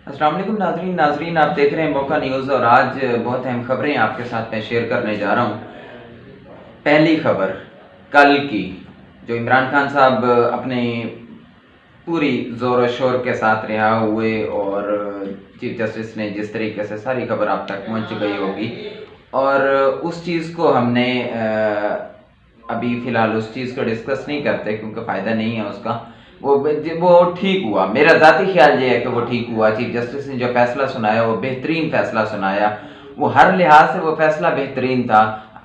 السلام علیکم ناظرین آپ دیکھ رہے ہیں موقع نیوز، اور آج بہت اہم خبریں آپ کے ساتھ میں شیئر کرنے جا رہا ہوں۔ پہلی خبر کل کی، جو عمران خان صاحب اپنے پوری زور و شور کے ساتھ رہا ہوئے، اور چیف جسٹس نے جس طریقے سے ساری خبر آپ تک پہنچ گئی ہوگی، اور اس چیز کو ہم نے ابھی فی الحال اس چیز کو ڈسکس نہیں کرتے کیونکہ فائدہ نہیں ہے اس کا۔ وہ ٹھیک ہوا، میرا ذاتی خیال یہ ہے کہ وہ ٹھیک ہوا۔ چیف جسٹس نے جو فیصلہ سنایا وہ بہترین فیصلہ سنایا، وہ ہر لحاظ سے وہ فیصلہ بہترین تھا،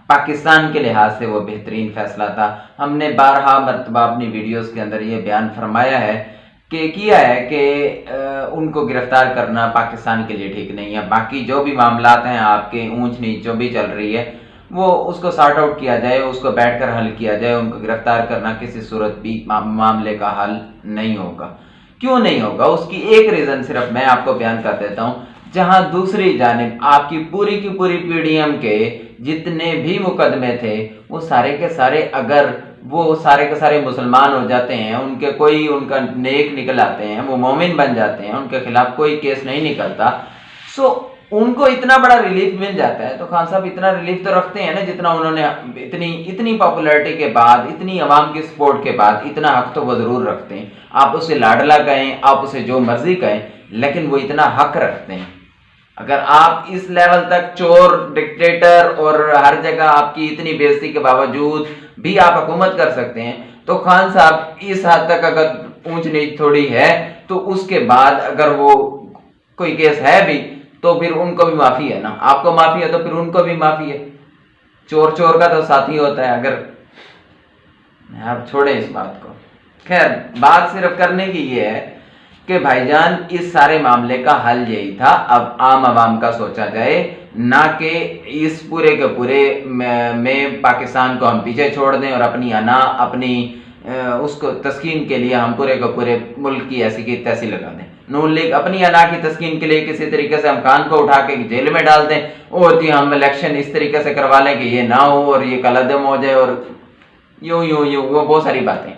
پاکستان کے لحاظ سے وہ بہترین فیصلہ تھا۔ ہم نے بارہا مرتبہ اپنی ویڈیوز کے اندر یہ بیان فرمایا ہے کہ ان کو گرفتار کرنا پاکستان کے لیے ٹھیک نہیں ہے۔ باقی جو بھی معاملات ہیں آپ کے اونچ نیچ جو بھی چل رہی ہے، وہ اس کو سارٹ آؤٹ کیا جائے، اس کو بیٹھ کر حل کیا جائے۔ ان کو گرفتار کرنا کسی صورت بھی معاملے کا حل نہیں ہوگا۔ کیوں نہیں ہوگا؟ اس کی ایک ریزن صرف میں آپ کو بیان کر دیتا ہوں۔ جہاں دوسری جانب آپ کی پوری پی ڈی ایم کے جتنے بھی مقدمے تھے، وہ سارے کے سارے اگر وہ سارے کے سارے مسلمان ہو جاتے ہیں، ان کا نیک نکل آتے ہیں، وہ مومن بن جاتے ہیں، ان کے خلاف کوئی کیس نہیں نکلتا، سو ان کو اتنا بڑا ریلیف مل جاتا ہے۔ تو خان صاحب اتنا ریلیف تو رکھتے ہیں نا، جتنا انہوں نے اتنی پاپولیرٹی کے بعد، اتنی عوام کی سپورٹ کے بعد اتنا حق تو وہ ضرور رکھتے ہیں۔ آپ اسے لاڈلا کہیں، آپ اسے جو مرضی کہیں، لیکن وہ اتنا حق رکھتے ہیں۔ اگر آپ اس لیول تک چور، ڈکٹیٹر اور ہر جگہ آپ کی اتنی بےعزتی کے باوجود بھی آپ حکومت کر سکتے ہیں، تو خان صاحب اس حد تک اگر اونچ نیچ تھوڑی ہے تو اس کے بعد اگر وہ کوئی کیس ہے بھی تو پھر ان کو بھی معافی ہے نا۔ آپ کو معافی ہے تو پھر ان کو بھی معافی ہے۔ چور کا تو ساتھی ہوتا ہے۔ اگر آپ چھوڑیں اس بات کو، خیر بات صرف کرنے کی یہ ہے کہ بھائی جان اس سارے معاملے کا حل یہی تھا۔ اب عام عوام کا سوچا جائے، نہ کہ اس پورے کے پورے میں پاکستان کو ہم پیچھے چھوڑ دیں اور اپنی اس کو تسکین کے لیے ہم پورے کو پورے ملک کی ایسی کی تیسی لگا دیں۔ نون لیگ اپنی انا کی تسکین کے لیے کسی طریقے سے ہم خان کو اٹھا کے جیل میں ڈال دیں، اور جی ہم الیکشن اس طریقے سے کروا لیں کہ یہ نہ ہو اور یہ کالعدم ہو جائے، اور یوں وہ بہت ساری باتیں۔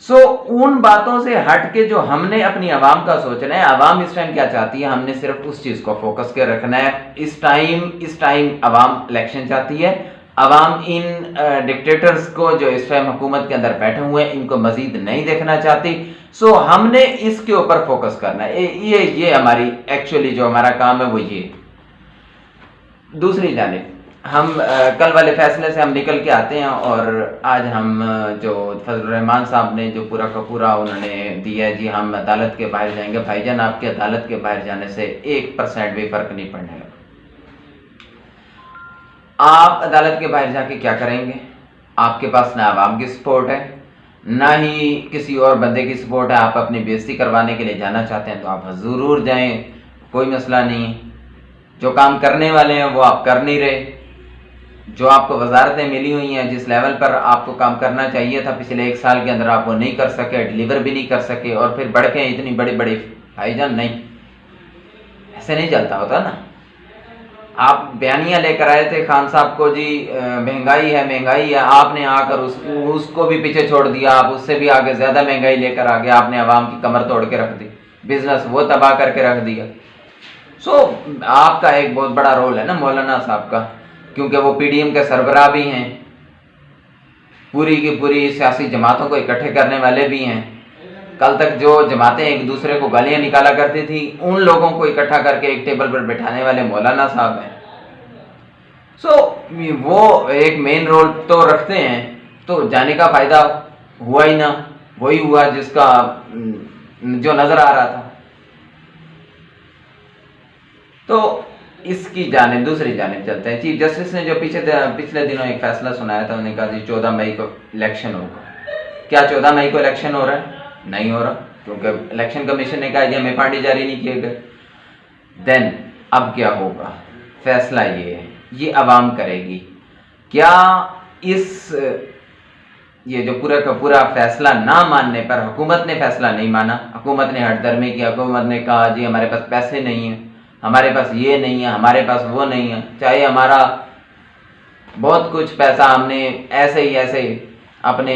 سو ان باتوں سے ہٹ کے جو ہم نے اپنی عوام کا سوچنا ہے، عوام اس ٹائم کیا چاہتی ہے، ہم نے صرف اس چیز کو فوکس کے رکھنا ہے۔ اس ٹائم عوام الیکشن چاہتی ہے۔ عوام ان ڈکٹیٹرز کو جو اس ٹائم حکومت کے اندر بیٹھے ہوئے ہیں، ان کو مزید نہیں دیکھنا چاہتی۔ سو ہم نے اس کے اوپر فوکس کرنا ہے۔ یہ ہماری ایکچولی جو ہمارا کام ہے وہ یہ۔ دوسری جانب ہم کل والے فیصلے سے ہم نکل کے آتے ہیں، اور آج ہم جو فضل الرحمان صاحب نے جو پورا کا پورا انہوں نے دیا ہے، جی ہم عدالت کے باہر جائیں گے۔ بھائی جان آپ کے عدالت کے باہر جانے سے 1% بھی فرق نہیں پڑنے لگا۔ آپ عدالت کے باہر جا کے کیا کریں گے؟ آپ کے پاس نہ عوام کی سپورٹ ہے، نہ ہی کسی اور بندے کی سپورٹ ہے۔ آپ اپنی بےعزتی کروانے کے لیے جانا چاہتے ہیں تو آپ ضرور جائیں، کوئی مسئلہ نہیں ہے۔ جو کام کرنے والے ہیں وہ آپ کر نہیں رہے۔ جو آپ کو وزارتیں ملی ہوئی ہیں، جس لیول پر آپ کو کام کرنا چاہیے تھا پچھلے 1 سال کے اندر، آپ وہ نہیں کر سکے، ڈیلیور بھی نہیں کر سکے، اور پھر بڑھ کے اتنی بڑی بھائی جان نہیں، ایسے نہیں چلتا ہوتا نا۔ آپ بیانیاں لے کر آئے تھے خان صاحب کو، جی مہنگائی ہے، آپ نے آ کر اس کو بھی پیچھے چھوڑ دیا، آپ اس سے بھی آگے زیادہ مہنگائی لے کر آگے، آپ نے عوام کی کمر توڑ کے رکھ دی، بزنس وہ تباہ کر کے رکھ دیا۔ سو آپ کا ایک بہت بڑا رول ہے نا مولانا صاحب کا، کیونکہ وہ پی ڈی ایم کے سربراہ بھی ہیں، پوری کی پوری سیاسی جماعتوں کو اکٹھے کرنے والے بھی ہیں۔ کل تک جو جماعتیں ایک دوسرے کو گالیاں نکالا کرتی تھی، ان لوگوں کو اکٹھا کر کے ایک ٹیبل پر بٹھانے والے مولانا صاحب ہیں۔ سو وہ ایک مین رول تو رکھتے ہیں، تو جانے کا فائدہ ہوا ہی نہ، وہی ہوا جس کا جو نظر آ رہا تھا۔ تو اس کی جانب دوسری جانب چلتے ہیں۔ چیف جسٹس نے جو پچھلے دنوں ایک فیصلہ سنایا تھا، انہوں نے کہا جی 14 مئی کو الیکشن ہوگا۔ کیا 14 مئی کو الیکشن ہو رہا ہے؟ نہیں ہو رہا، کیونکہ الیکشن کمیشن نے کہا جی ہمیں پارٹی جاری نہیں کیے گئے۔ دین اب کیا ہوگا؟ فیصلہ یہ ہے، یہ عوام کرے گی۔ کیا یہ جو پورا کا پورا فیصلہ نہ ماننے پر، حکومت نے فیصلہ نہیں مانا، حکومت نے ہٹ درمی کی، حکومت نے کہا جی ہمارے پاس پیسے نہیں ہیں، ہمارے پاس یہ نہیں ہے، ہمارے پاس وہ نہیں ہے، چاہے ہمارا بہت کچھ پیسہ ہم نے ایسے ہی اپنے